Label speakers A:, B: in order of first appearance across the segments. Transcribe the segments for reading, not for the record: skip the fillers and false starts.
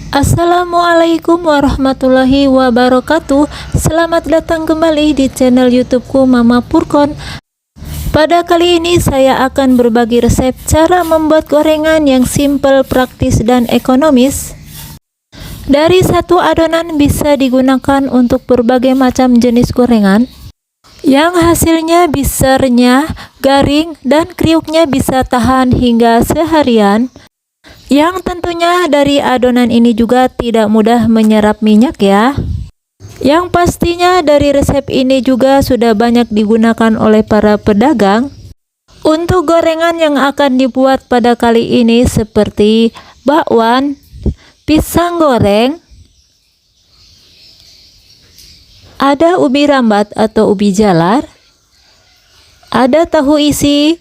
A: Assalamualaikum warahmatullahi wabarakatuh. Selamat datang kembali di channel YouTubeku Mama Purkon. Pada kali ini saya akan berbagi resep cara membuat gorengan yang simple, praktis, dan ekonomis. Dari satu adonan bisa digunakan untuk berbagai macam jenis gorengan, yang hasilnya bisa renyah, garing, dan kriuknya bisa tahan hingga seharian. Yang tentunya dari adonan ini juga tidak mudah menyerap minyak ya. Yang pastinya dari resep ini juga sudah banyak digunakan oleh para pedagang. Untuk gorengan yang akan dibuat pada kali ini seperti bakwan, pisang goreng, ada ubi rambat atau ubi jalar, ada tahu isi,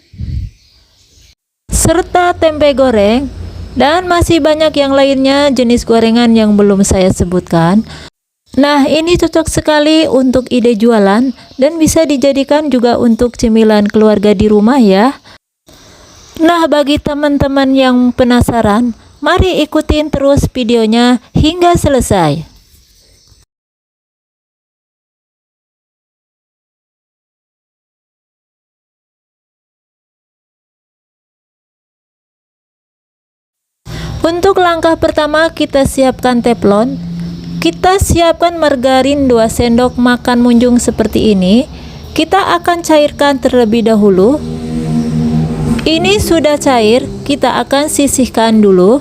A: serta tempe goreng, dan masih banyak yang lainnya jenis gorengan yang belum saya sebutkan. Nah, ini cocok sekali untuk ide jualan dan bisa dijadikan juga untuk cemilan keluarga di rumah ya. Nah, bagi teman-teman yang penasaran, mari ikutin terus videonya hingga selesai. Untuk langkah pertama, kita siapkan teflon. Kita siapkan margarin 2 sendok makan munjung seperti ini. Kita akan cairkan terlebih dahulu. Ini sudah cair, kita akan sisihkan dulu.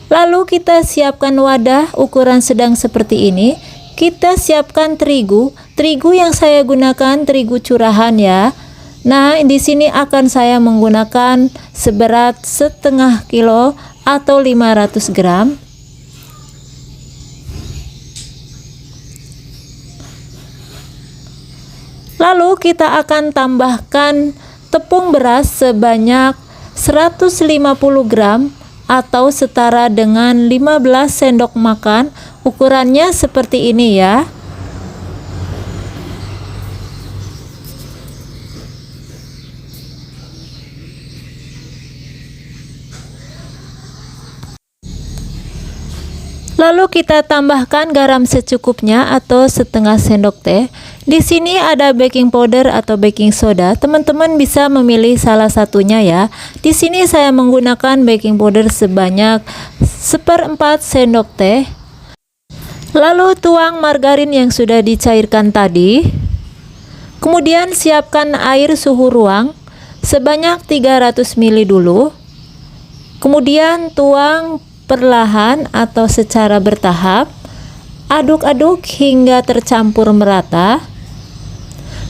A: Lalu kita siapkan wadah ukuran sedang seperti ini. Kita siapkan terigu. Terigu yang saya gunakan terigu curahan ya. Nah, di sini akan saya menggunakan seberat setengah kilo atau 500 gram. Lalu kita akan tambahkan tepung beras sebanyak 150 gram atau setara dengan 15 sendok makan. Ukurannya seperti ini ya. Lalu kita tambahkan garam secukupnya atau setengah sendok teh. Di sini ada baking powder atau baking soda. Teman-teman bisa memilih salah satunya ya. Di sini saya menggunakan baking powder sebanyak 1/4 sendok teh. Lalu tuang margarin yang sudah dicairkan tadi. Kemudian siapkan air suhu ruang sebanyak 300 ml dulu. Kemudian tuang perlahan atau secara bertahap, aduk-aduk hingga tercampur merata.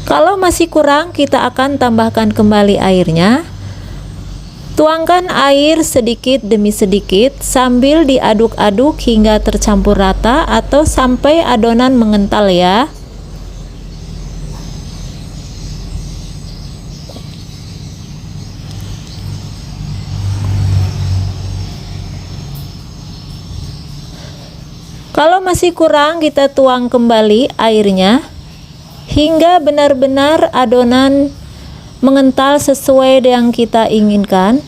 A: Kalau masih kurang, kita akan tambahkan kembali airnya. Tuangkan air sedikit demi sedikit sambil diaduk-aduk hingga tercampur rata atau sampai adonan mengental ya. Kalau masih kurang, kita tuang kembali airnya hingga benar-benar adonan mengental sesuai yang kita inginkan.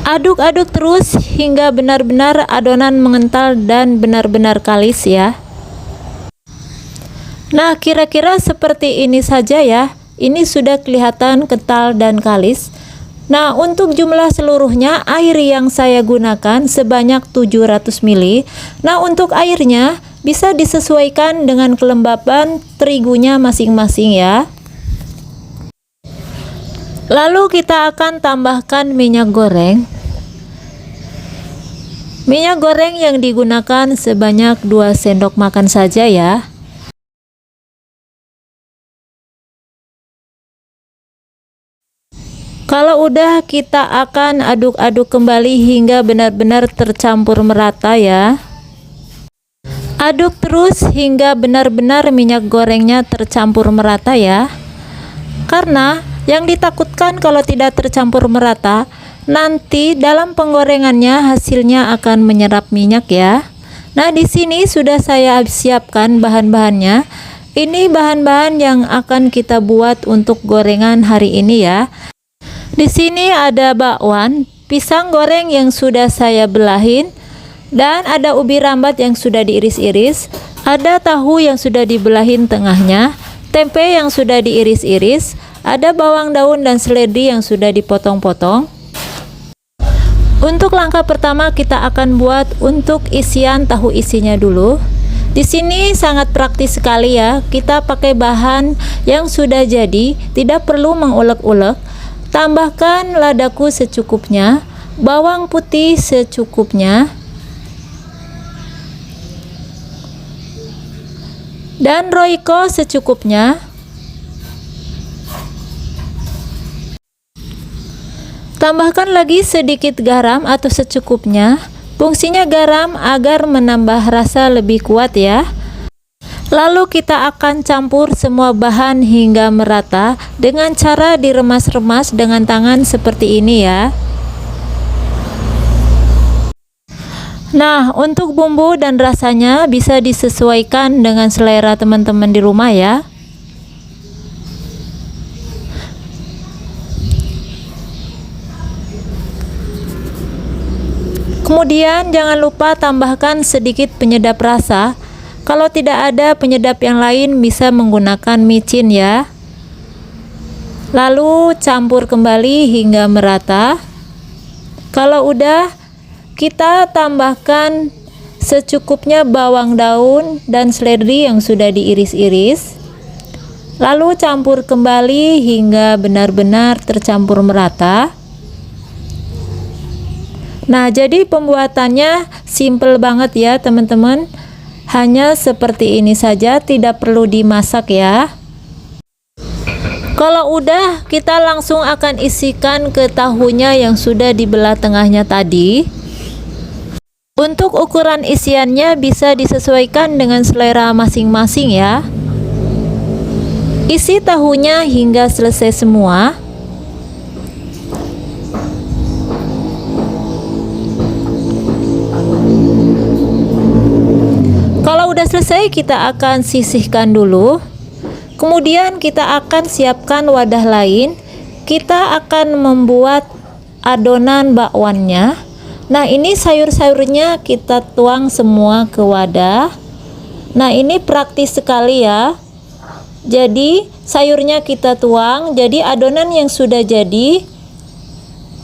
A: Aduk-aduk terus hingga benar-benar adonan mengental dan benar-benar kalis ya. Nah, kira-kira seperti ini saja ya. Ini sudah kelihatan kental dan kalis. Nah, untuk jumlah seluruhnya air yang saya gunakan sebanyak 700 ml. Nah, untuk airnya bisa disesuaikan dengan kelembapan terigunya masing-masing ya. Lalu kita akan tambahkan minyak goreng. Minyak goreng yang digunakan sebanyak 2 sendok makan saja ya. Kalau udah, kita akan aduk-aduk kembali hingga benar-benar tercampur merata ya. Aduk terus hingga benar-benar minyak gorengnya tercampur merata ya. Karena yang ditakutkan kalau tidak tercampur merata, nanti dalam penggorengannya hasilnya akan menyerap minyak ya. Nah, di sini sudah saya siapkan bahan-bahannya. Ini bahan-bahan yang akan kita buat untuk gorengan hari ini ya. Di sini ada bakwan, pisang goreng yang sudah saya belahin, Dan ada ubi rambat yang sudah diiris-iris, ada tahu yang sudah dibelahin tengahnya, tempe yang sudah diiris-iris, ada bawang daun dan seledri yang sudah dipotong-potong. Untuk langkah pertama kita akan buat untuk isian tahu isinya dulu. Di sini sangat praktis sekali ya. Kita pakai bahan yang sudah jadi, tidak perlu mengulek-ulek. Tambahkan ladaku secukupnya, bawang putih secukupnya, dan roiko secukupnya. Tambahkan lagi sedikit garam atau secukupnya. Fungsinya garam agar menambah rasa lebih kuat ya. Lalu kita akan campur semua bahan hingga merata dengan cara diremas-remas dengan tangan seperti ini ya. Nah, untuk bumbu dan rasanya bisa disesuaikan dengan selera teman-teman di rumah ya. Kemudian jangan lupa tambahkan sedikit penyedap rasa. Kalau tidak ada penyedap yang lain bisa menggunakan micin ya. Lalu campur kembali hingga merata. Kalau udah, kita tambahkan secukupnya bawang daun dan seledri yang sudah diiris-iris. Lalu campur kembali hingga benar-benar tercampur merata. Nah, jadi pembuatannya simple banget ya teman-teman. Hanya seperti ini saja, tidak perlu dimasak ya. Kalau udah, kita langsung akan isikan ke tahunya yang sudah dibelah tengahnya tadi. Untuk ukuran isiannya bisa disesuaikan dengan selera masing-masing ya. Isi tahunya hingga selesai semua. Kalau udah selesai, kita akan sisihkan dulu. Kemudian kita akan siapkan wadah lain. Kita akan membuat adonan bakwannya. Nah, ini sayur-sayurnya kita tuang semua ke wadah. Nah, ini praktis sekali ya. Jadi sayurnya kita tuang. Jadi adonan yang sudah jadi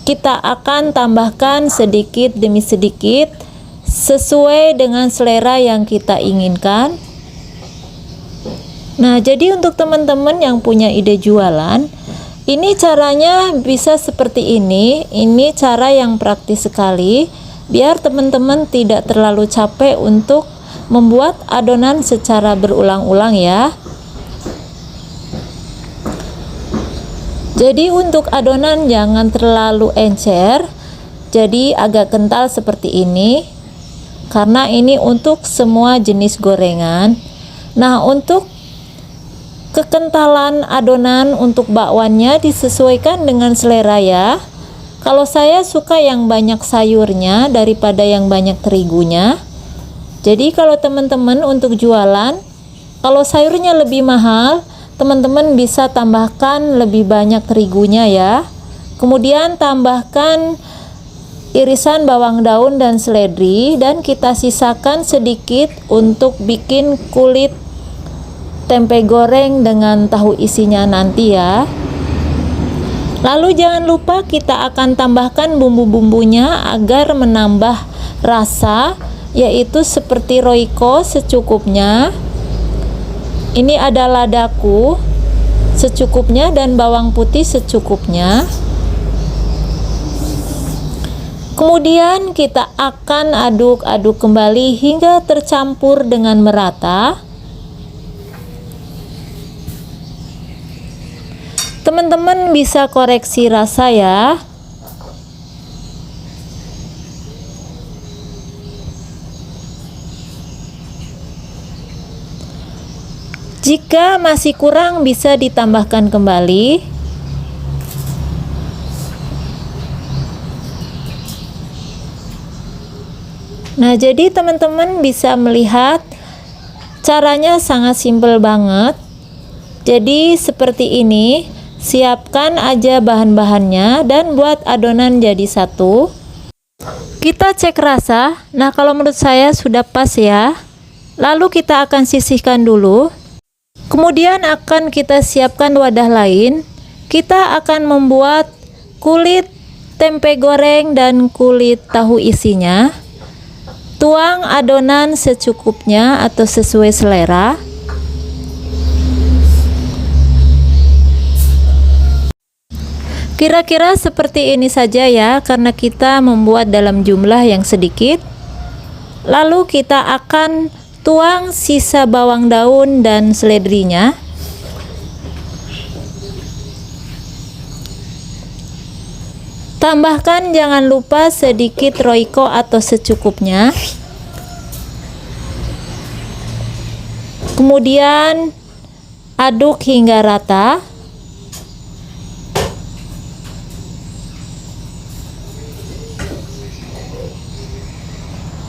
A: kita akan tambahkan sedikit demi sedikit sesuai dengan selera yang kita inginkan. Nah, jadi untuk teman-teman yang punya ide jualan, ini caranya bisa seperti ini. Ini cara yang praktis sekali, biar teman-teman tidak terlalu capek untuk membuat adonan secara berulang-ulang ya. Jadi untuk adonan jangan terlalu encer, jadi agak kental seperti ini. Karena ini untuk semua jenis gorengan. Nah, untuk kekentalan adonan untuk bakwannya disesuaikan dengan selera ya. Kalau saya suka yang banyak sayurnya daripada yang banyak terigunya. Jadi kalau teman-teman untuk jualan, kalau sayurnya lebih mahal, teman-teman bisa tambahkan lebih banyak terigunya ya. Kemudian tambahkan irisan bawang daun dan seledri, dan kita sisakan sedikit untuk bikin kulit tempe goreng dengan tahu isinya nanti ya. Lalu jangan lupa kita akan tambahkan bumbu-bumbunya agar menambah rasa, yaitu seperti roiko secukupnya. Ini ada ladaku secukupnya dan bawang putih secukupnya. Kemudian kita akan aduk-aduk kembali hingga tercampur dengan merata. Teman-teman bisa koreksi rasa ya. Jika masih kurang bisa ditambahkan kembali. Nah, jadi teman-teman bisa melihat caranya sangat simpel banget. Jadi seperti ini, siapkan aja bahan-bahannya dan buat adonan jadi satu. Kita cek rasa. Nah, kalau menurut saya sudah pas ya. Lalu kita akan sisihkan dulu. Kemudian akan kita siapkan wadah lain. Kita akan membuat kulit tempe goreng dan kulit tahu isinya. Tuang adonan secukupnya atau sesuai selera. Kira-kira seperti ini saja ya, karena kita membuat dalam jumlah yang sedikit. Lalu kita akan tuang sisa bawang daun dan seledrinya. Tambahkan jangan lupa sedikit roiko atau secukupnya. Kemudian aduk hingga rata.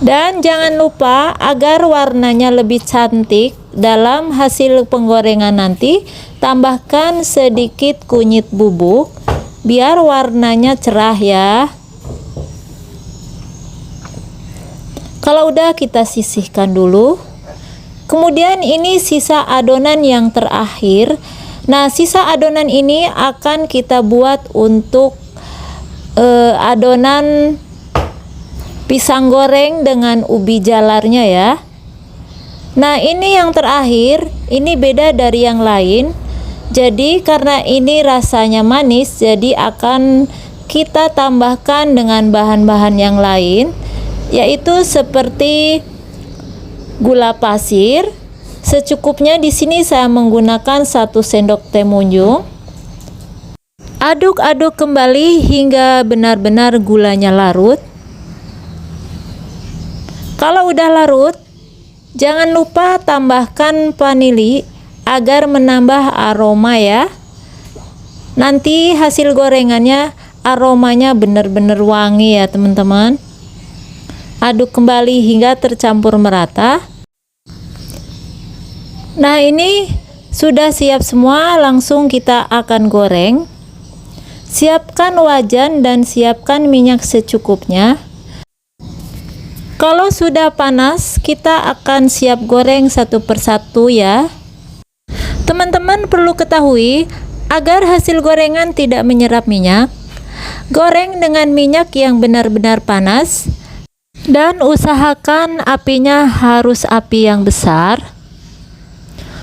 A: Dan jangan lupa agar warnanya lebih cantik dalam hasil penggorengan nanti, tambahkan sedikit kunyit bubuk biar warnanya cerah ya. Kalau udah kita sisihkan dulu. Kemudian ini sisa adonan yang terakhir. Nah, sisa adonan ini akan kita buat untuk adonan pisang goreng dengan ubi jalarnya ya. Nah, ini yang terakhir, ini beda dari yang lain. Jadi karena ini rasanya manis, jadi akan kita tambahkan dengan bahan-bahan yang lain, yaitu seperti gula pasir secukupnya. Di sini saya menggunakan 1 sendok teh munjung. Aduk-aduk kembali hingga benar-benar gulanya larut. Kalau udah larut, jangan lupa tambahkan vanili agar menambah aroma ya. Nanti hasil gorengannya aromanya benar-benar wangi ya teman-teman. Aduk kembali hingga tercampur merata. Nah, ini sudah siap semua, langsung kita akan goreng. Siapkan wajan dan siapkan minyak secukupnya. Kalau sudah panas, kita akan siap goreng satu persatu ya. Teman-teman perlu ketahui, agar hasil gorengan tidak menyerap minyak, goreng dengan minyak yang benar-benar panas dan usahakan apinya harus api yang besar.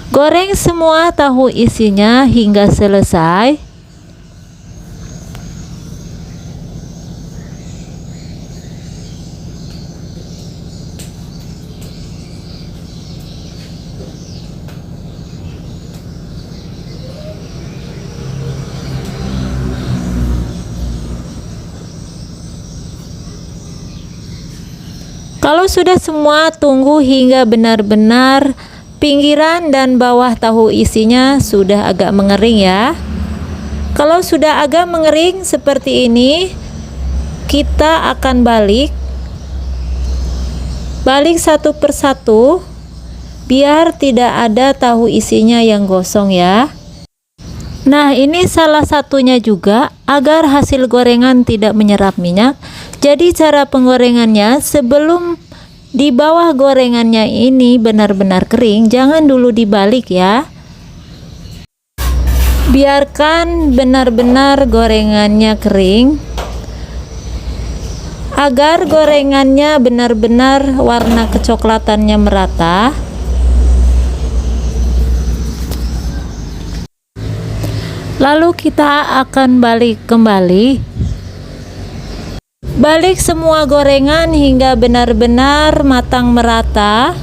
A: Goreng semua tahu isinya hingga selesai. Kalau sudah semua, tunggu hingga benar-benar pinggiran dan bawah tahu isinya sudah agak mengering ya. Kalau sudah agak mengering seperti ini, kita akan balik satu persatu biar tidak ada tahu isinya yang gosong ya. Nah, ini salah satunya juga agar hasil gorengan tidak menyerap minyak. Jadi cara penggorengannya, sebelum di bawah gorengannya ini benar-benar kering, jangan dulu dibalik ya. Biarkan benar-benar gorengannya kering agar gorengannya benar-benar warna kecoklatannya merata. Lalu kita akan balik kembali. Balik semua gorengan hingga benar-benar matang merata.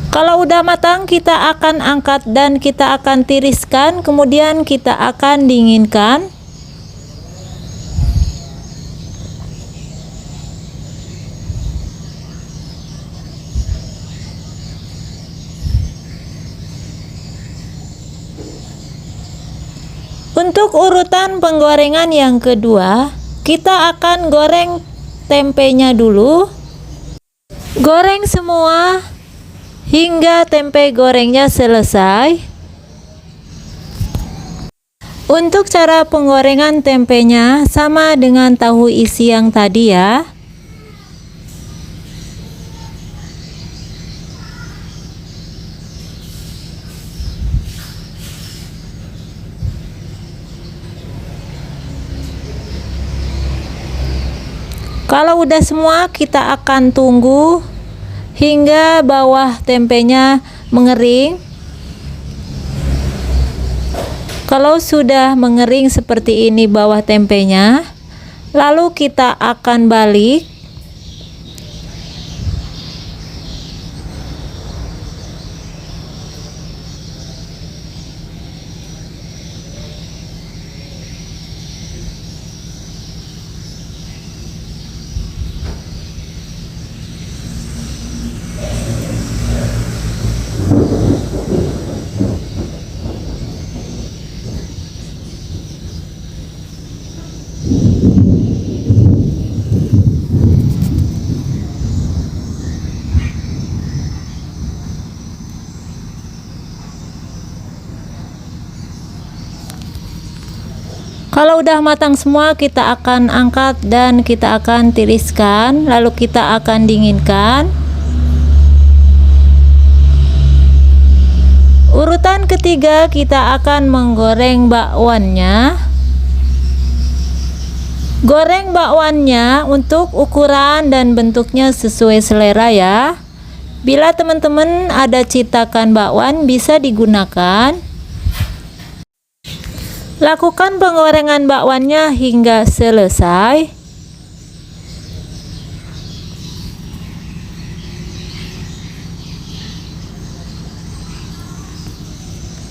A: Kalau udah matang, kita akan angkat dan kita akan tiriskan, kemudian kita akan dinginkan. Untuk urutan penggorengan yang kedua, kita akan goreng tempenya dulu. Goreng semua hingga tempe gorengnya selesai. Untuk cara penggorengan tempenya sama dengan tahu isi yang tadi ya. Kalau udah semua, kita akan tunggu hingga bawah tempenya mengering. Kalau sudah mengering seperti ini bawah tempenya, lalu kita akan balik. Kalau udah matang semua, kita akan angkat dan kita akan tiriskan, lalu kita akan dinginkan. Urutan ketiga, kita akan menggoreng bakwannya. Goreng bakwannya untuk ukuran dan bentuknya sesuai selera ya. Bila teman-teman ada cetakan bakwan, bisa digunakan. Lakukan penggorengan bakwannya hingga selesai.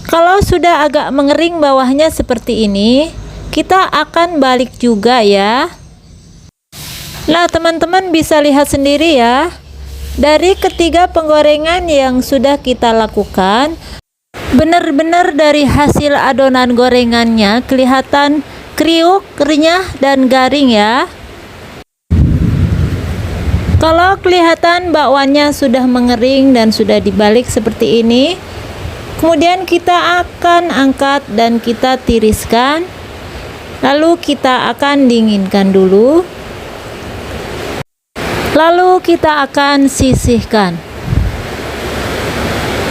A: Kalau sudah agak mengering bawahnya seperti ini, kita akan balik juga ya. Nah, teman-teman bisa lihat sendiri ya. Dari ketiga penggorengan yang sudah kita lakukan, benar-benar dari hasil adonan gorengannya kelihatan kriuk, renyah, dan garing ya. Kalau kelihatan bakwannya sudah mengering dan sudah dibalik seperti ini, kemudian kita akan angkat dan kita tiriskan. Lalu kita akan dinginkan dulu. Lalu kita akan sisihkan.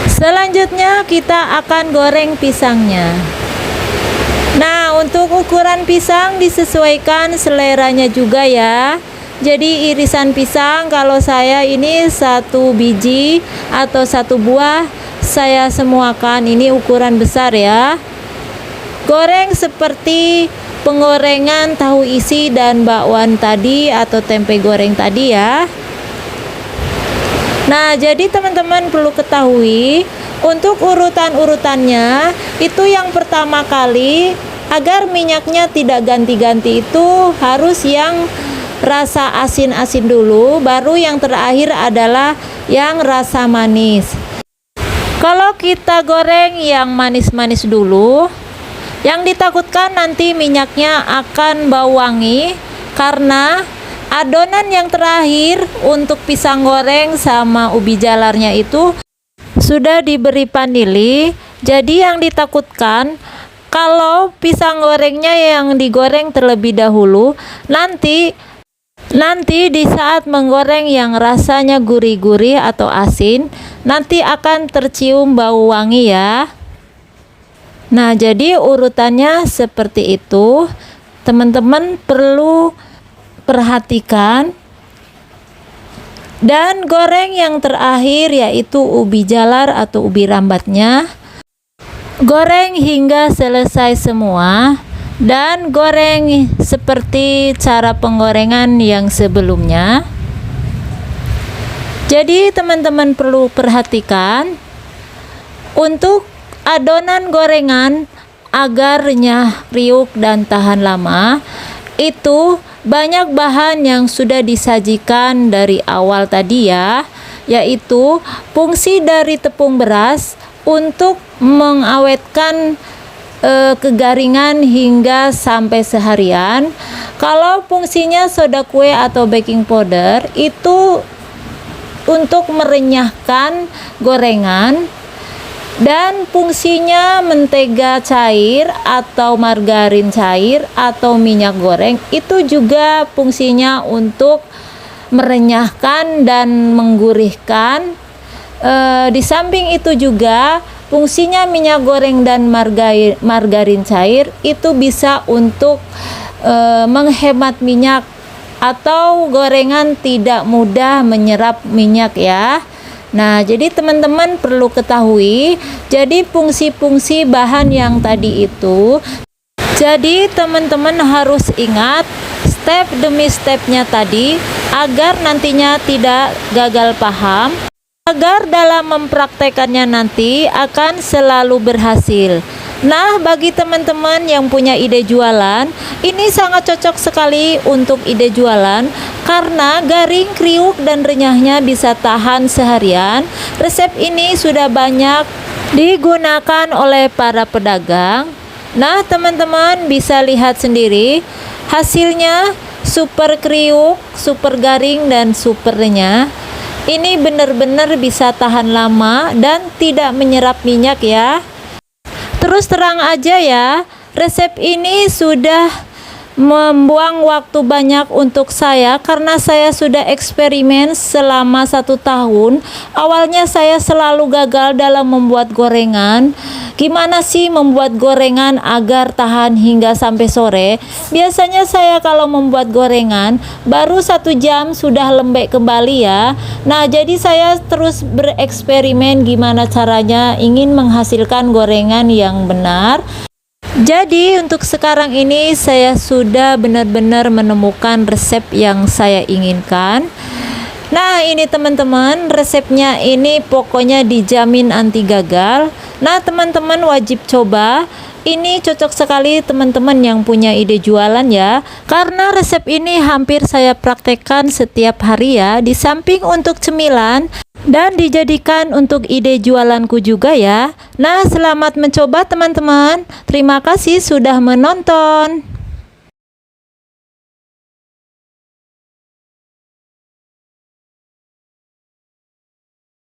A: Selanjutnya kita akan goreng pisangnya. Nah, untuk ukuran pisang disesuaikan seleranya juga ya. Jadi irisan pisang kalau saya ini 1 biji atau 1 buah, saya semuakan, ini ukuran besar ya. Goreng seperti penggorengan tahu isi dan bakwan tadi atau tempe goreng tadi ya. Nah, jadi teman-teman perlu ketahui untuk urutan-urutannya itu yang pertama kali agar minyaknya tidak ganti-ganti itu harus yang rasa asin-asin dulu, baru yang terakhir adalah yang rasa manis. Kalau kita goreng yang manis-manis dulu, yang ditakutkan nanti minyaknya akan bau wangi karena adonan yang terakhir untuk pisang goreng sama ubi jalarnya itu sudah diberi panili. Jadi yang ditakutkan kalau pisang gorengnya yang digoreng terlebih dahulu, nanti di saat menggoreng yang rasanya gurih-gurih atau asin, nanti akan tercium bau wangi ya. Nah, jadi urutannya seperti itu. Teman-teman perlu perhatikan. Dan goreng yang terakhir yaitu ubi jalar atau ubi rambatnya. Goreng hingga selesai semua dan goreng seperti cara penggorengan yang sebelumnya. Jadi teman-teman perlu perhatikan untuk adonan gorengan agar renyah, kriuk, dan tahan lama. Itu banyak bahan yang sudah disajikan dari awal tadi ya, yaitu fungsi dari tepung beras untuk mengawetkan kegaringan hingga sampai seharian. Kalau fungsinya soda kue atau baking powder itu untuk merenyahkan gorengan, dan fungsinya mentega cair atau margarin cair atau minyak goreng itu juga fungsinya untuk merenyahkan dan menggurihkan. Di samping itu juga fungsinya minyak goreng dan margarin cair itu bisa untuk menghemat minyak atau gorengan tidak mudah menyerap minyak ya. Nah, jadi teman-teman perlu ketahui, jadi fungsi-fungsi bahan yang tadi itu. Jadi teman-teman harus ingat step demi stepnya tadi agar nantinya tidak gagal paham, agar dalam mempraktekannya nanti akan selalu berhasil. Nah, bagi teman-teman yang punya ide jualan, ini sangat cocok sekali untuk ide jualan karena garing, kriuk, dan renyahnya bisa tahan seharian. Resep ini sudah banyak digunakan oleh para pedagang. Nah, teman-teman bisa lihat sendiri hasilnya super kriuk, super garing, dan super renyah. Ini benar-benar bisa tahan lama dan tidak menyerap minyak ya. Terus terang aja ya, resep ini sudah membuang waktu banyak untuk saya karena saya sudah eksperimen selama 1 tahun. Awalnya saya selalu gagal dalam membuat gorengan. Gimana sih membuat gorengan agar tahan hingga sampai sore? Biasanya saya kalau membuat gorengan baru 1 jam sudah lembek kembali ya. Nah, jadi saya terus bereksperimen gimana caranya ingin menghasilkan gorengan yang benar. Jadi untuk sekarang ini saya sudah benar-benar menemukan resep yang saya inginkan. Nah, ini teman-teman, resepnya ini pokoknya dijamin anti gagal. Nah, teman-teman wajib coba. Ini cocok sekali teman-teman yang punya ide jualan ya, karena resep ini hampir saya praktekkan setiap hari ya, di samping untuk cemilan dan dijadikan untuk ide jualanku juga ya. Nah, selamat mencoba teman-teman. Terima kasih sudah menonton.